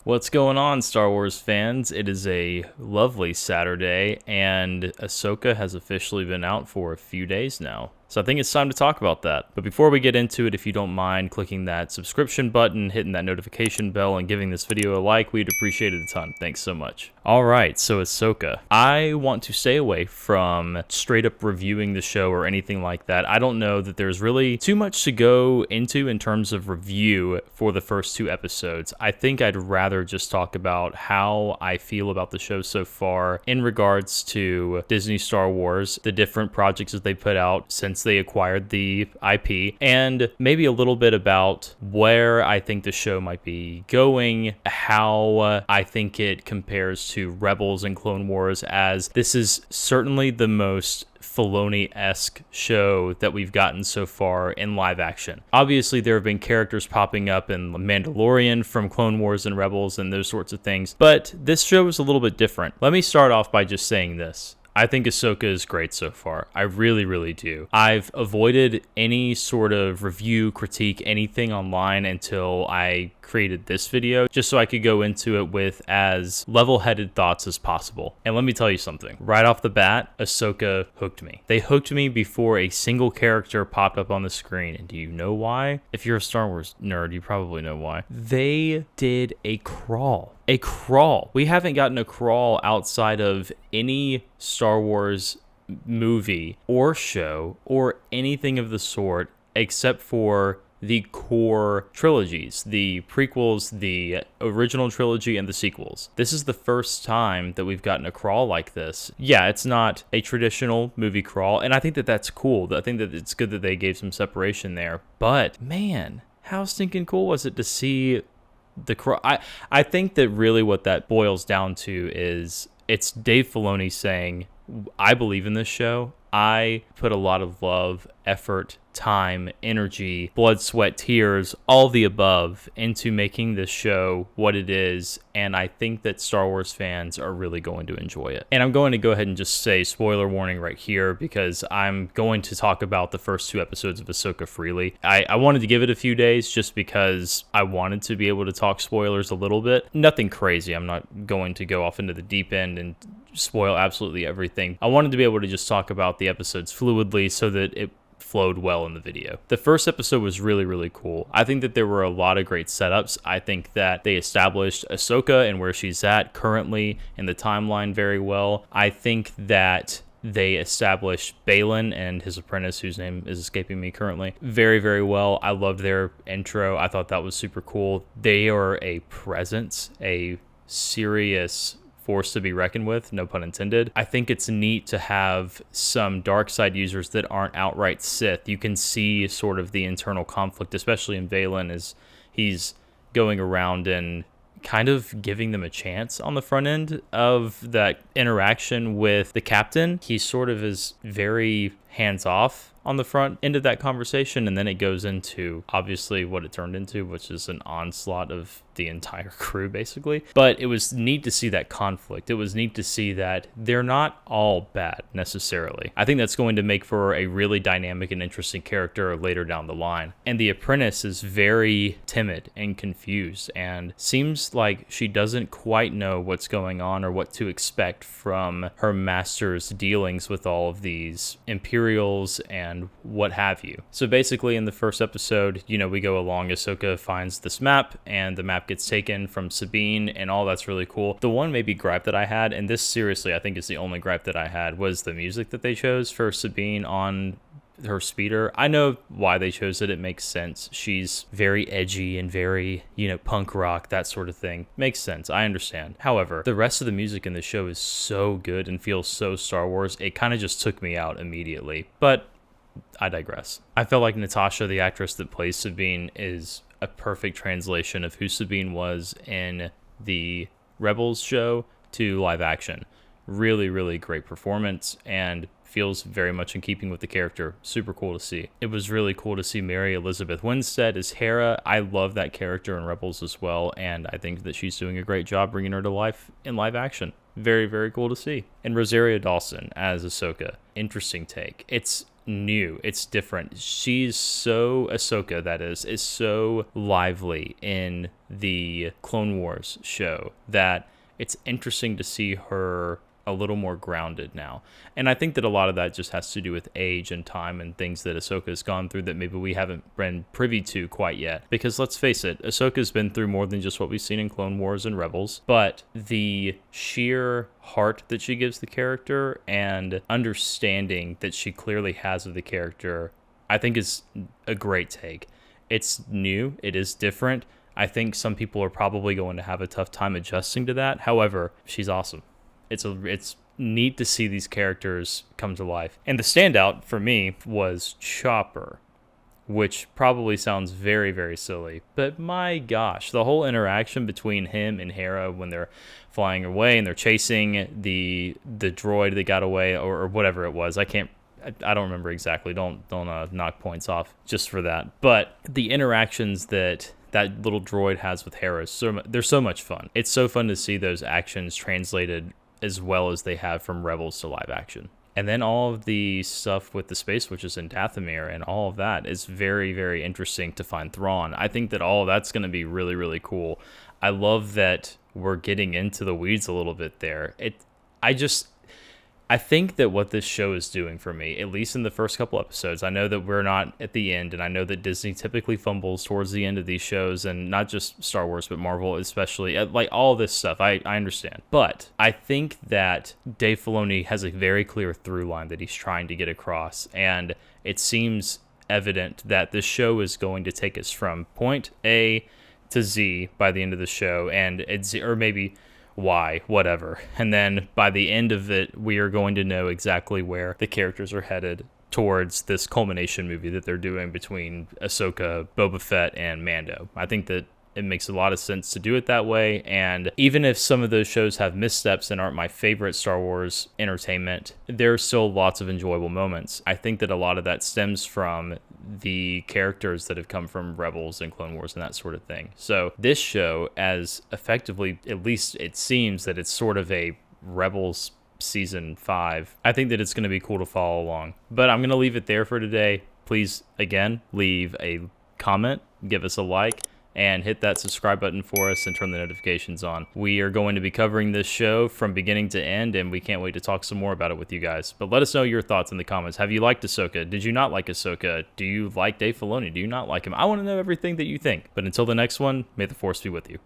What's going on, Star Wars fans? It is a lovely Saturday, and Ahsoka has officially been out for a few days now. So I think it's time to talk about that. But before we get into it, if you don't mind clicking that subscription button, hitting that notification bell, and giving this video a like, we'd appreciate it a ton. Thanks so much. Alright, so Ahsoka. I want to stay away from straight up reviewing the show or anything like that. I don't know that there's really too much to go into in terms of review for the first two episodes. I think I'd rather just talk about how I feel about the show so far in regards to Disney Star Wars, the different projects that they put out since they acquired the IP, and maybe a little bit about where I think the show might be going, how I think it compares to Rebels and Clone Wars, as this is certainly the most Filoni-esque show that we've gotten so far in live action. Obviously, there have been characters popping up in Mandalorian from Clone Wars and Rebels and those sorts of things, but this show is a little bit different. Let me start off by just saying this. I think Ahsoka is great so far. I really, really do. I've avoided any sort of review, critique, anything online until I created this video, just so I could go into it with as level-headed thoughts as possible. And let me tell you something. Right off the bat, Ahsoka hooked me. They hooked me before a single character popped up on the screen. And do you know why? If you're a Star Wars nerd, you probably know why. They did a crawl. A crawl. We haven't gotten a crawl outside of any Star Wars movie or show or anything of the sort except for the core trilogies, the prequels, the original trilogy, and the sequels. This is the first time that we've gotten a crawl like this. Yeah, it's not a traditional movie crawl, and I think that that's cool. I think that it's good that they gave some separation there. But, man, how stinking cool was it to see I think that really what that boils down to is it's Dave Filoni saying, I believe in this show. I put a lot of love, effort, time, energy, blood, sweat, tears, all the above into making this show what it is, and I think that Star Wars fans are really going to enjoy it. And I'm going to go ahead and just say spoiler warning right here, because I'm going to talk about the first two episodes of Ahsoka freely. I wanted to give it a few days just because I wanted to be able to talk spoilers a little bit. Nothing crazy. I'm not going to go off into the deep end and spoil absolutely everything. I wanted to be able to just talk about the episodes fluidly so that it flowed well in the video. The first episode was really, really cool. I think that there were a lot of great setups. I think that they established Ahsoka and where she's at currently in the timeline very well. I think that they established Balin and his apprentice, whose name is escaping me currently, very, very well. I loved their intro. I thought that was super cool. They are a presence, a serious force to be reckoned with, no pun intended. I think it's neat to have some dark side users that aren't outright Sith. You can see sort of the internal conflict, especially in Valen, as he's going around and kind of giving them a chance on the front end of that interaction with the captain. He sort of is very hands-off on the front end of that conversation, and then it goes into obviously what it turned into, which is an onslaught of the entire crew basically. But it was neat to see that conflict. It was neat to see that they're not all bad necessarily. I think that's going to make for a really dynamic and interesting character later down the line. And the apprentice is very timid and confused and seems like she doesn't quite know what's going on or what to expect from her master's dealings with all of these Imperials and what have you. So basically in the first episode, we go along, Ahsoka finds this map, and the map gets taken from Sabine, and all that's really cool. The one maybe gripe that I had, and this seriously I think is the only gripe that I had, was the music that they chose for Sabine on her speeder. I know why they chose it. It makes sense. She's very edgy and very, punk rock, that sort of thing. Makes sense. I understand. However, the rest of the music in the show is so good and feels so Star Wars. It kind of just took me out immediately. But I digress. I felt like Natasha, the actress that plays Sabine, is a perfect translation of who Sabine was in the Rebels show to live action. Really, really great performance and feels very much in keeping with the character. Super cool to see. It was really cool to see Mary Elizabeth Winstead as Hera. I love that character in Rebels as well, and I think that she's doing a great job bringing her to life in live action. Very, very cool to see. And Rosario Dawson as Ahsoka. Interesting take. It's new. It's different. Ahsoka, that is so lively in the Clone Wars show that it's interesting to see her a little more grounded now. And I think that a lot of that just has to do with age and time and things that Ahsoka's gone through that maybe we haven't been privy to quite yet. Because let's face it, Ahsoka's been through more than just what we've seen in Clone Wars and Rebels, but the sheer heart that she gives the character and understanding that she clearly has of the character, I think is a great take. It's new, it is different. I think some people are probably going to have a tough time adjusting to that. However, she's awesome. It's neat to see these characters come to life. And the standout for me was Chopper, which probably sounds very, very silly. But my gosh, the whole interaction between him and Hera when they're flying away and they're chasing the droid that got away or whatever it was. I don't remember exactly. Don't knock points off just for that. But the interactions that little droid has with Hera, they're so much fun. It's so fun to see those actions translated as well as they have from Rebels to live action. And then all of the stuff with the Space Witches and Dathomir and all of that is very, very interesting to find Thrawn. I think that all of that's going to be really, really cool. I love that we're getting into the weeds a little bit there. I think that what this show is doing for me, at least in the first couple episodes, I know that we're not at the end, and I know that Disney typically fumbles towards the end of these shows, and not just Star Wars, but Marvel especially, like all this stuff, I understand. But I think that Dave Filoni has a very clear through line that he's trying to get across, and it seems evident that this show is going to take us from point A to Z by the end of the show, or maybe why, whatever. And then by the end of it, we are going to know exactly where the characters are headed towards this culmination movie that they're doing between Ahsoka, Boba Fett, and Mando. I think that it makes a lot of sense to do it that way. And even if some of those shows have missteps and aren't my favorite Star Wars entertainment, there's still lots of enjoyable moments. I think that a lot of that stems from the characters that have come from Rebels and Clone Wars and that sort of thing. So this show, as effectively, at least it seems that it's sort of a Rebels season 5, I think that it's going to be cool to follow along. But I'm going to leave it there for today. Please, again, leave a comment, give us a like, and hit that subscribe button for us and turn the notifications on. We are going to be covering this show from beginning to end, and we can't wait to talk some more about it with you guys. But let us know your thoughts in the comments. Have you liked Ahsoka? Did you not like Ahsoka? Do you like Dave Filoni? Do you not like him? I want to know everything that you think. But until the next one, may the Force be with you.